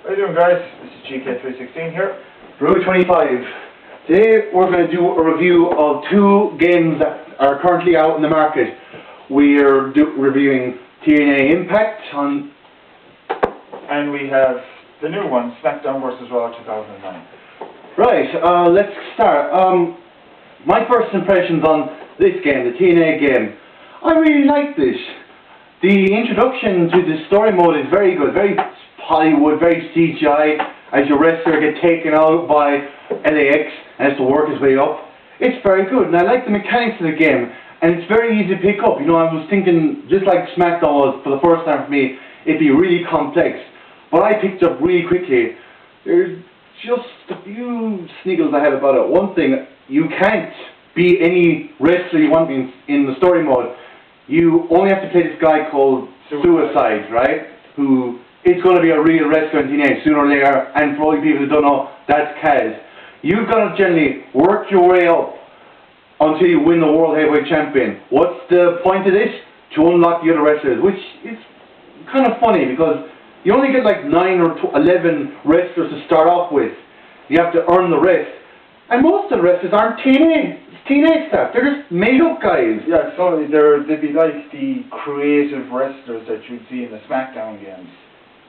How you doing, guys? This is GK316 here. Reveiw 25. Today we're going to do a review of two games that are currently out in the market. We are reviewing TNA Impact and we have the new one, Smackdown vs. Raw 2009. Right, let's start. My first impressions on this game, the TNA game. I really like this. The introduction to the story mode is very good, very Hollywood, very CGI, as your wrestler gets taken out by LAX and has to work his way up. It's very good, and I like the mechanics of the game, and it's very easy to pick up. You know, I was thinking, just like Smackdown was for the first time for me, it'd be really complex, but I picked up really quickly. There's just a few sniggles I had about it. One thing, you can't be any wrestler you want in the story mode. You only have to play this guy called Suicide, right? Who is going to be a real wrestler in TNA sooner or later, and for all you people who don't know, that's Kaz. You've got to generally work your way up until you win the World Heavyweight Champion. What's the point of this? To unlock the other wrestlers, which is kind of funny because you only get like 9 or 11 wrestlers to start off with. You have to earn the rest. And most of the wrestlers aren't TNA staff. They're just made-up guys. Yeah, so they'd be like the creative wrestlers that you'd see in the Smackdown games.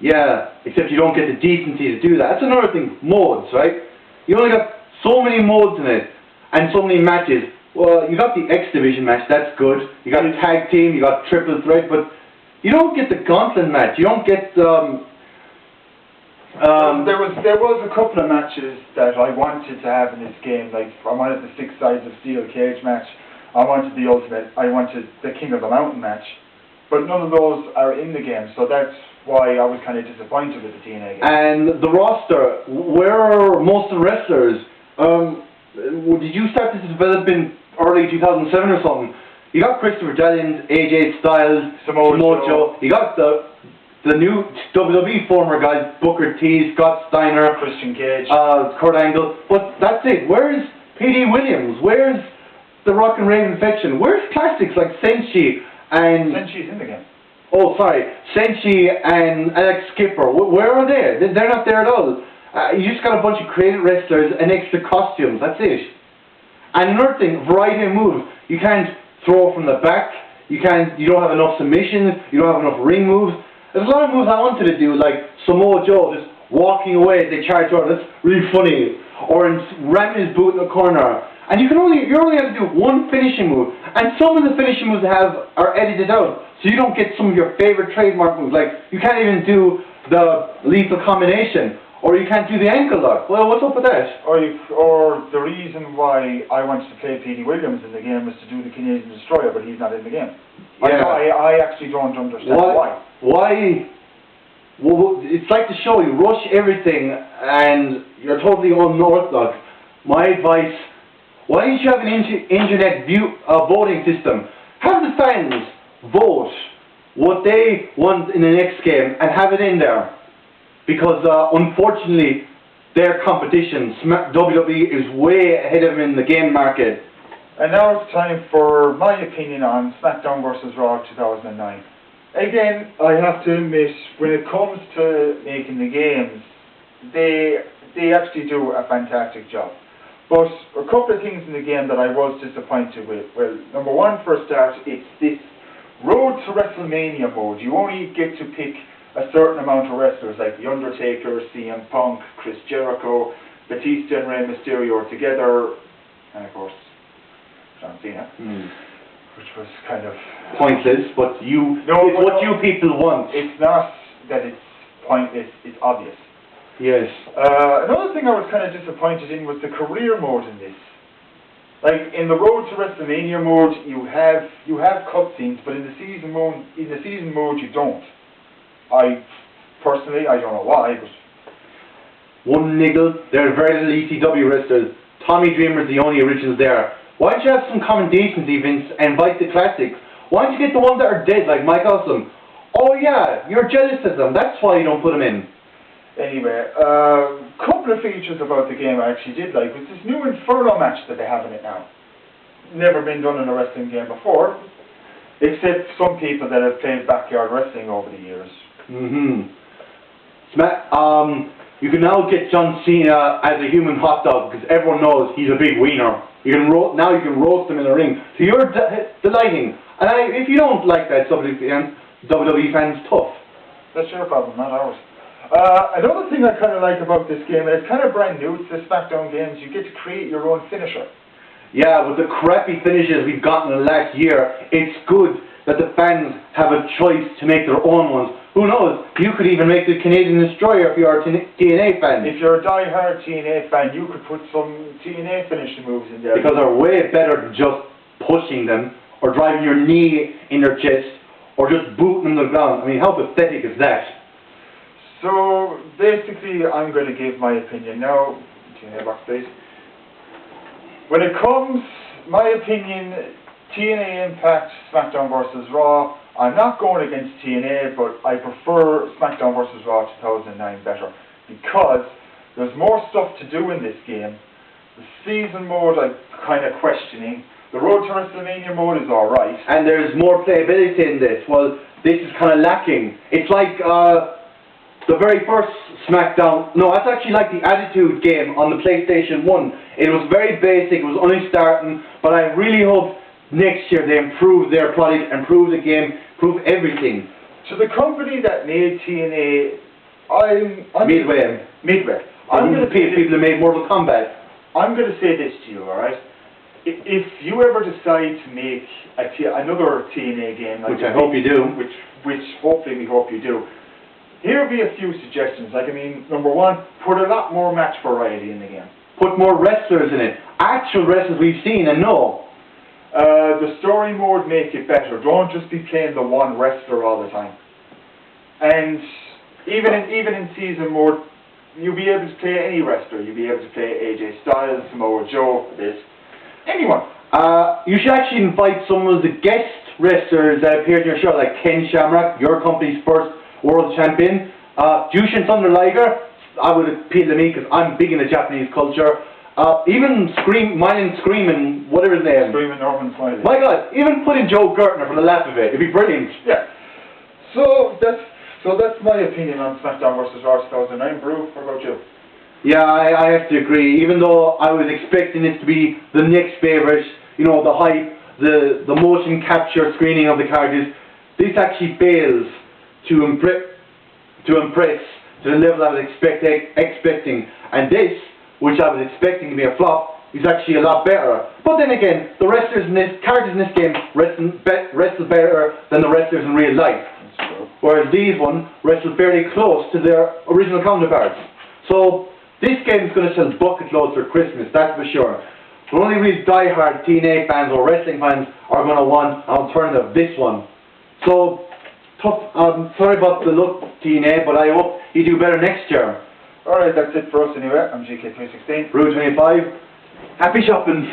Yeah, except you don't get the decency to do that. That's another thing, modes, right? You only got so many modes in it, and so many matches. Well, you got the X Division match, that's good. You got tag team, you got triple threat, but you don't get the gauntlet match. You don't get there was a couple of matches that I wanted to have in this game. Like I wanted the 6 sides of steel cage match. I wanted the ultimate. I wanted the King of the Mountain match. But none of those are in the game, so that's why I was kind of disappointed with the TNA game. And the roster, where are most of the wrestlers? Did you start this development early 2007 or something? You got Christopher Daniels, AJ Styles, Samoa Joe. You got the new WWE former guys, Booker T, Scott Steiner, Christian Cage, Kurt Angle. But that's it. Where's P.D. Williams? Where's the Rock and Raven Infection? Where's classics like Senshi and... Senshi's in the game. Oh, sorry. Senshi and Alex Skipper. Where are they? They're not there at all. You just got a bunch of creative wrestlers and extra costumes. That's it. And another thing, variety of moves. You can't throw from the back. You don't have enough submissions. You don't have enough ring moves. There's a lot of moves I wanted to do, like Samoa Joe just walking away as they charge out. That's really funny. Or ramming his boot in the corner. And you only have to do one finishing move. And some of the finishing moves are edited out. So you don't get some of your favorite trademark moves. Like, you can't even do the lethal combination. Or you can't do the ankle lock. Well, what's up with that? Or the reason why I wanted to play P.D. Williams in the game was to do the Canadian Destroyer, but he's not in the game. Yeah. I actually don't understand why. Why? Well, it's like the show. You rush everything and you're totally unorthodox. My advice, why don't you have an internet voting system? Have the fans vote what they want in the next game and have it in there. Because unfortunately, their competition, WWE, is way ahead of them in the game market. And now it's time for my opinion on Smackdown vs. Raw 2009. Again, I have to admit, when it comes to making the games, they actually do a fantastic job. But a couple of things in the game that I was disappointed with. Well, number one, for a start, it's this Road to WrestleMania mode. You only get to pick a certain amount of wrestlers, like The Undertaker, CM Punk, Chris Jericho, Batista and Rey Mysterio together, and of course, John Cena. Which was kind of pointless, but it's what you people want. It's not that it's pointless, it's obvious. Yes. Another thing I was kind of disappointed in was the career mode in this. Like in the Road to WrestleMania mode, you have cutscenes, but in the season mode you don't. Personally, I don't know why, but one niggle. There are very little ECW wrestlers. Tommy Dreamer's the only originals there. Why don't you have some common decency, Vince, and invite the classics? Why don't you get the ones that are dead, like Mike Awesome? Oh yeah, you're jealous of them. That's why you don't put them in. Anyway, couple of features about the game I actually did like was this new Inferno match that they have in it now. Never been done in a wrestling game before, except some people that have played backyard wrestling over the years. You can now get John Cena as a human hot dog because everyone knows he's a big wiener. Now you can roast him in the ring. So you're delighting. And if you don't like that, WWE fans, tough. That's your problem, not ours. Another thing I kind of like about this game, and it's kind of brand new to the Smackdown games, you get to create your own finisher. Yeah, with the crappy finishes we've gotten in the last year, it's good that the fans have a choice to make their own ones. Who knows? You could even make the Canadian Destroyer if you're a TNA fan. If you're a die-hard TNA fan, you could put some TNA finishing moves in there. Because they're way better than just pushing them, or driving your knee in their chest, or just booting them to the ground. I mean, how pathetic is that? So, basically, I'm going to give my opinion now. TNA backstage. When it comes, my opinion, TNA Impact, Smackdown vs. Raw, I'm not going against TNA, but I prefer Smackdown vs. Raw 2009 better, because there's more stuff to do in this game. The season mode I'm kind of questioning. The Road to WrestleMania mode is alright. And there's more playability in this. Well, this is kind of lacking. It's like the very first Smackdown. No, that's actually like the Attitude game on the PlayStation 1. It was very basic, it was only starting, but I really hope next year they improve their product, improve the game, improve everything. To the company that made TNA, I'm Midway. I'm going to pay people who made Mortal Kombat. I'm going to say this to you, alright? If you ever decide to make another TNA game, like which I hope you do, which hopefully we hope you do, here will be a few suggestions. Like, I mean, number one, put a lot more match variety in the game. Put more wrestlers in it. Actual wrestlers we've seen and know. The story mode, make it better. Don't just be playing the one wrestler all the time. And even in season mode, you'll be able to play any wrestler. You'll be able to play AJ Styles, Samoa Joe, anyone. You should actually invite some of the guest wrestlers that appeared in your show, like Ken Shamrock, your company's first world champion. Jushin Thunder Liger, I would appeal to me because I'm big in the Japanese culture. Even Screaming, whatever his name. Screaming Norman Smiley. My God, even put in Joe Gertner for the laugh of it. It'd be brilliant. Yeah. So that's my opinion on SmackDown vs. Raw 2009. Brew, what about you? Yeah, I have to agree. Even though I was expecting this to be the next favourite, you know, the hype, the motion capture screening of the characters, this actually fails to impress to the level I was expecting. And this, which I was expecting to be a flop, is actually a lot better. But then again, the characters in this game wrestle better than the wrestlers in real life. Whereas these ones wrestle fairly close to their original counterparts. So this game is going to sell bucket loads for Christmas, that's for sure. The only real die-hard TNA fans or wrestling fans are going to want an alternative, this one. So, tough. Sorry about the luck, TNA, but I hope you do better next year. Alright, that's it for us anyway. I'm GK316. Brew 25. Happy shopping.